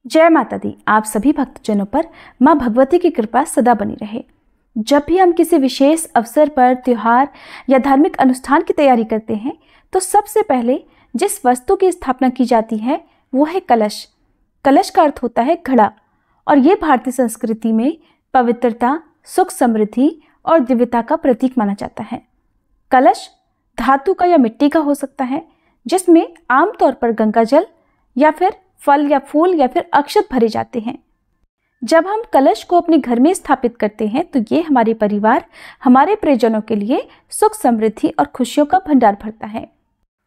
जय माता दी। आप सभी भक्तजनों पर मां भगवती की कृपा सदा बनी रहे। जब भी हम किसी विशेष अवसर पर, त्योहार या धार्मिक अनुष्ठान की तैयारी करते हैं तो सबसे पहले जिस वस्तु की स्थापना की जाती है वो है कलश। कलश का अर्थ होता है घड़ा, और ये भारतीय संस्कृति में पवित्रता, सुख समृद्धि और दिव्यता का प्रतीक माना जाता है। कलश धातु का या मिट्टी का हो सकता है, जिसमें आमतौर पर गंगा जल या फिर फल या फूल या फिर अक्षत भरे जाते हैं। जब हम कलश को अपने घर में स्थापित करते हैं तो ये हमारे परिवार, हमारे प्रियजनों के लिए सुख समृद्धि और खुशियों का भंडार भरता है।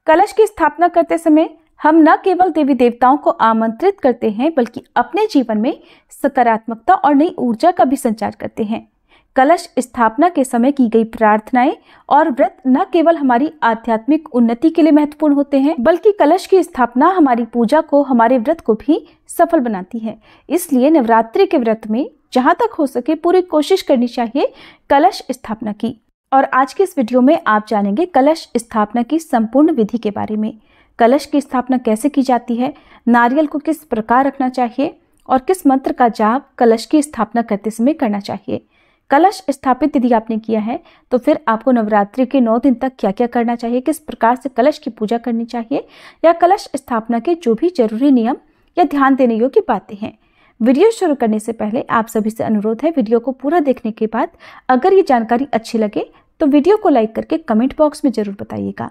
कलश की स्थापना करते समय हम न केवल देवी देवताओं को आमंत्रित करते हैं बल्कि अपने जीवन में सकारात्मकता और नई ऊर्जा का भी संचार करते हैं। कलश स्थापना के समय की गई प्रार्थनाएं और व्रत न केवल हमारी आध्यात्मिक उन्नति के लिए महत्वपूर्ण होते हैं बल्कि कलश की स्थापना हमारी पूजा को, हमारे व्रत को भी सफल बनाती है। इसलिए नवरात्रि के व्रत में जहां तक हो सके पूरी कोशिश करनी चाहिए कलश स्थापना की। और आज के इस वीडियो में आप जानेंगे कलश स्थापना की संपूर्ण विधि के बारे में। कलश की स्थापना कैसे की जाती है, नारियल को किस प्रकार रखना चाहिए और किस मंत्र का जाप कलश की स्थापना करते समय करना चाहिए। कलश स्थापित यदि आपने किया है तो फिर आपको नवरात्रि के 9 दिन तक क्या क्या करना चाहिए, किस प्रकार से कलश की पूजा करनी चाहिए, या कलश स्थापना के जो भी जरूरी नियम या ध्यान देने योग्य बातें हैं। वीडियो शुरू करने से पहले आप सभी से अनुरोध है, वीडियो को पूरा देखने के बाद अगर ये जानकारी अच्छी लगे तो वीडियो को लाइक करके कमेंट बॉक्स में जरूर बताइएगा।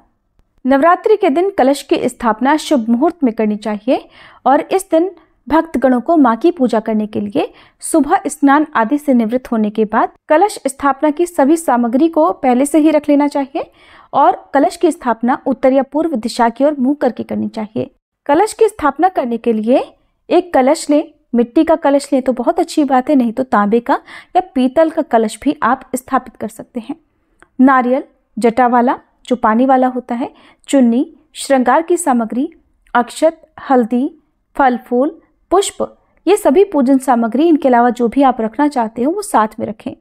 नवरात्रि के दिन कलश की स्थापना शुभ मुहूर्त में करनी चाहिए और इस दिन भक्तगणों को मां की पूजा करने के लिए सुबह स्नान आदि से निवृत्त होने के बाद कलश स्थापना की सभी सामग्री को पहले से ही रख लेना चाहिए और कलश की स्थापना उत्तर या पूर्व दिशा की ओर मुंह करके करनी चाहिए। कलश की स्थापना करने के लिए एक कलश लें। मिट्टी का कलश लें तो बहुत अच्छी बात है, नहीं तो तांबे का या पीतल का कलश भी आप स्थापित कर सकते हैं। नारियल, जटा वाला जो पानी वाला होता है, चुन्नी, श्रृंगार की सामग्री, अक्षत, हल्दी, फल फूल, पुष्प, ये सभी पूजन सामग्री, इनके अलावा जो भी आप रखना चाहते हो वो साथ में रखें।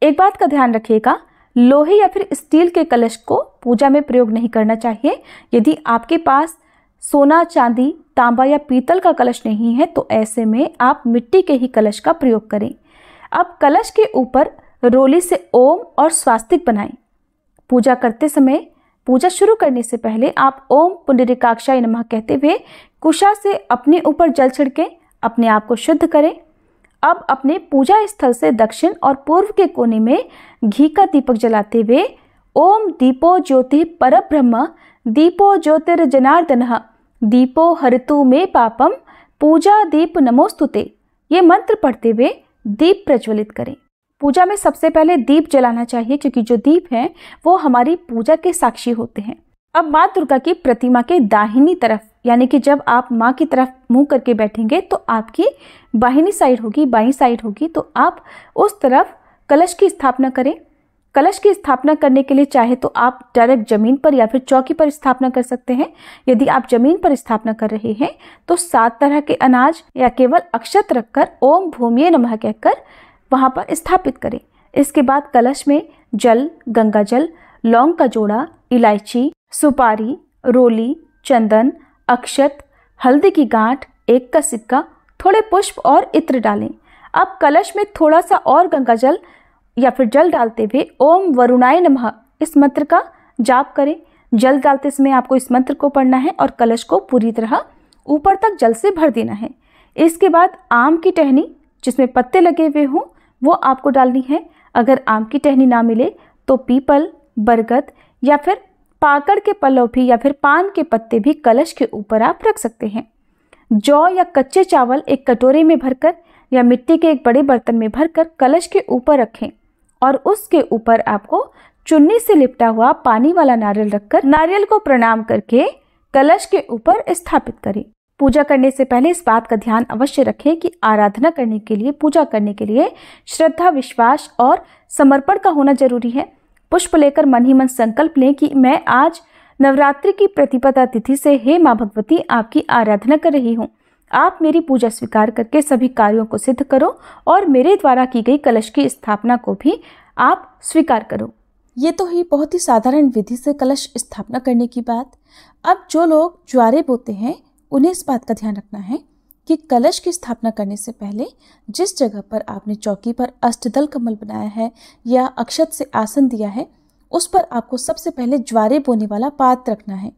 एक बात का ध्यान रखिएगा, लोहे या फिर स्टील के कलश को पूजा में प्रयोग नहीं करना चाहिए। यदि आपके पास सोना, चांदी, तांबा या पीतल का कलश नहीं है तो ऐसे में आप मिट्टी के ही कलश का प्रयोग करें। अब कलश के ऊपर रोली से ओम और स्वास्तिक बनाएं। पूजा करते समय, पूजा शुरू करने से पहले आप ओम पुंडरीकाक्षाय नमः कहते हुए कुशा से अपने ऊपर जल छिड़के अपने आप को शुद्ध करें। अब अपने पूजा स्थल से दक्षिण और पूर्व के कोने में घी का दीपक जलाते हुए ओम दीपो ज्योति परब्रह्म दीपो ज्योतिर्जनार्दनः दीपो हरितु मे पापम पूजा दीप नमोस्तुते, ये मंत्र पढ़ते हुए दीप प्रज्वलित करें। पूजा में सबसे पहले दीप जलाना चाहिए क्योंकि जो दीप हैं वो हमारी पूजा के साक्षी होते हैं। अब माँ दुर्गा की प्रतिमा के दाहिनी तरफ, यानी कि जब आप माँ की तरफ मुंह करके बैठेंगे तो आपकी बाहिनी साइड होगी, बाईं साइड होगी, तो आप उस तरफ कलश की स्थापना करें। कलश की स्थापना करने के लिए चाहे तो आप डायरेक्ट जमीन पर या फिर चौकी पर स्थापना कर सकते हैं। यदि आप जमीन पर स्थापना कर रहे हैं तो 7 तरह के अनाज या केवल अक्षत रखकर ओम भूमिये नमः कहकर वहां पर स्थापित करें। इसके बाद कलश में जल, गंगा जल, लौंग का जोड़ा, इलायची, सुपारी, रोली, चंदन, अक्षत, हल्दी की गांठ, 1 का सिक्का, थोड़े पुष्प और इत्र डालें। अब कलश में थोड़ा सा और गंगा जल या फिर जल डालते हुए ओम वरुणाय नमः इस मंत्र का जाप करें। जल डालते समय आपको इस मंत्र को पढ़ना है और कलश को पूरी तरह ऊपर तक जल से भर देना है। इसके बाद आम की टहनी जिसमें पत्ते लगे हुए हों वो आपको डालनी है। अगर आम की टहनी ना मिले तो पीपल, बरगद या फिर पाकड़ के पल्लव भी या फिर पान के पत्ते भी कलश के ऊपर आप रख सकते हैं। जौ या कच्चे चावल एक कटोरे में भरकर या मिट्टी के एक बड़े बर्तन में भरकर कलश के ऊपर रखें और उसके ऊपर आपको चुन्नी से लिपटा हुआ पानी वाला नारियल रखकर नारियल को प्रणाम करके कलश के ऊपर स्थापित करें। पूजा करने से पहले इस बात का ध्यान अवश्य रखें कि आराधना करने के लिए, पूजा करने के लिए श्रद्धा, विश्वास और समर्पण का होना जरूरी है। पुष्प लेकर मन ही मन संकल्प लें कि मैं आज नवरात्रि की प्रतिपदा तिथि से हे मां भगवती आपकी आराधना कर रही हूँ। आप मेरी पूजा स्वीकार करके सभी कार्यों को सिद्ध करो और मेरे द्वारा की गई कलश की स्थापना को भी आप स्वीकार करो। ये तो ही बहुत ही साधारण विधि से कलश स्थापना करने की बात। अब जो लोग ज्वारे बोते हैं उन्हें इस बात का ध्यान रखना है कि कलश की स्थापना करने से पहले जिस जगह पर आपने चौकी पर अष्टदल कमल बनाया है या अक्षत से आसन दिया है, उस पर आपको सबसे पहले ज्वारे बोने वाला पात्र रखना है।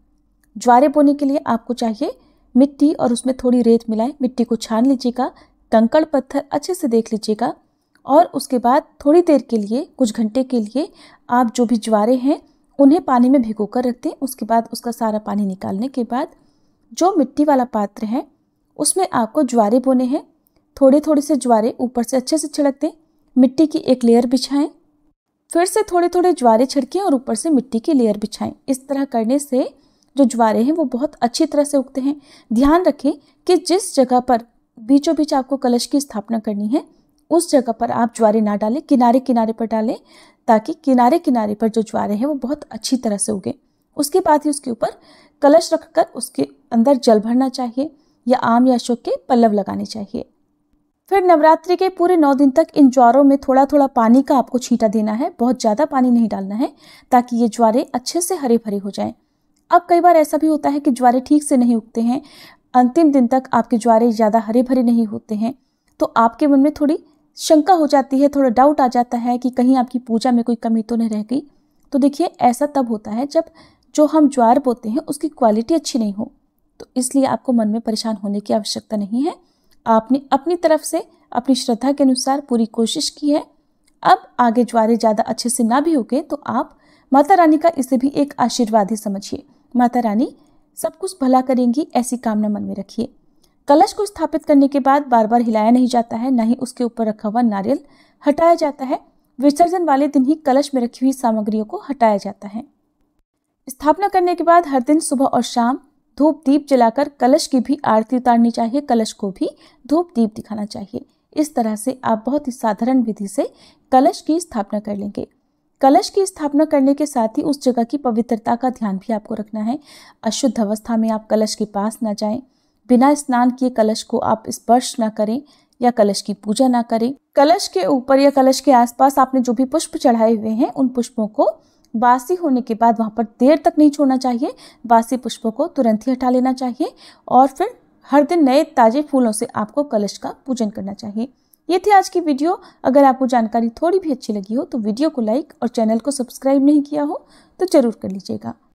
ज्वारे बोने के लिए आपको चाहिए मिट्टी और उसमें थोड़ी रेत मिलाएं। मिट्टी को छान लीजिएगा, कंकड़ पत्थर अच्छे से देख लीजिएगा और उसके बाद थोड़ी देर के लिए, कुछ घंटे के लिए आप जो भी ज्वारे हैं उन्हें पानी में भिगो कर रख दें। उसके बाद उसका सारा पानी निकालने के बाद जो मिट्टी वाला पात्र है उसमें आपको ज्वारे बोने हैं। थोड़े थोड़े से ज्वारे ऊपर से अच्छे से छिड़क दें, मिट्टी की एक लेयर बिछाएं, फिर से थोड़े थोड़े ज्वारे छिड़कें और ऊपर से मिट्टी की लेयर बिछाएं। इस तरह करने से जो ज्वारे हैं वो बहुत अच्छी तरह से उगते हैं। ध्यान रखें कि जिस जगह पर बीचों बीच आपको कलश की स्थापना करनी है उस जगह पर आप ज्वारे ना डालें, किनारे किनारे पर डालें, ताकि किनारे किनारे पर जो ज्वारे हैं वो बहुत अच्छी तरह से उगे। उसके बाद ही उसके ऊपर कलश रखकर उसके अंदर जल भरना चाहिए या आम या अशोक के पल्लव लगाने चाहिए। फिर नवरात्रि के पूरे 9 दिन तक इन ज्वारों में थोड़ा थोड़ा पानी का आपको छींटा देना है, बहुत ज़्यादा पानी नहीं डालना है, ताकि ये ज्वारे अच्छे से हरे भरे हो जाएं। अब कई बार ऐसा भी होता है कि ज्वारे ठीक से नहीं उगते हैं, अंतिम दिन तक आपके ज्वारे ज़्यादा हरे भरे नहीं होते हैं, तो आपके मन में थोड़ी शंका हो जाती है, थोड़ा डाउट आ जाता है कि कहीं आपकी पूजा में कोई कमी तो नहीं रह गई। तो देखिए, ऐसा तब होता है जब जो हम ज्वार बोते हैं उसकी क्वालिटी अच्छी नहीं हो। तो इसलिए आपको मन में परेशान होने की आवश्यकता नहीं है। आपने अपनी तरफ से अपनी श्रद्धा के अनुसार पूरी कोशिश की है। अब आगे ज्वारे ज़्यादा अच्छे से ना भी उगे तो आप माता रानी का इसे भी एक आशीर्वाद ही समझिए। माता रानी सब कुछ भला करेंगी, ऐसी कामना मन में रखिए। कलश को स्थापित करने के बाद बार बार हिलाया नहीं जाता है, ना ही उसके ऊपर रखा हुआ नारियल हटाया जाता है। विसर्जन वाले दिन ही कलश में रखी हुई सामग्रियों को हटाया जाता है। स्थापना करने के बाद हर दिन सुबह और शाम धूप दीप जलाकर कलश की भी आरती उतारनी चाहिए, कलश को भी धूप दीप दिखाना चाहिए। इस तरह से आप बहुत ही साधारण विधि से कलश की स्थापना कर लेंगे। कलश की स्थापना करने के साथ ही उस जगह की पवित्रता का ध्यान भी आपको रखना है। अशुद्ध अवस्था में आप कलश के पास ना जाएं, बिना स्नान किए कलश को आप स्पर्श ना करें या कलश की पूजा ना करें। कलश के ऊपर या कलश के आसपास आपने जो भी पुष्प चढ़ाए हुए हैं उन पुष्पों को बासी होने के बाद वहां पर देर तक नहीं छोड़ना चाहिए। बासी पुष्पों को तुरंत ही हटा लेना चाहिए और फिर हर दिन नए ताजे फूलों से आपको कलश का पूजन करना चाहिए। ये थी आज की वीडियो। अगर आपको जानकारी थोड़ी भी अच्छी लगी हो तो वीडियो को लाइक और चैनल को सब्सक्राइब नहीं किया हो तो जरूर कर लीजिएगा।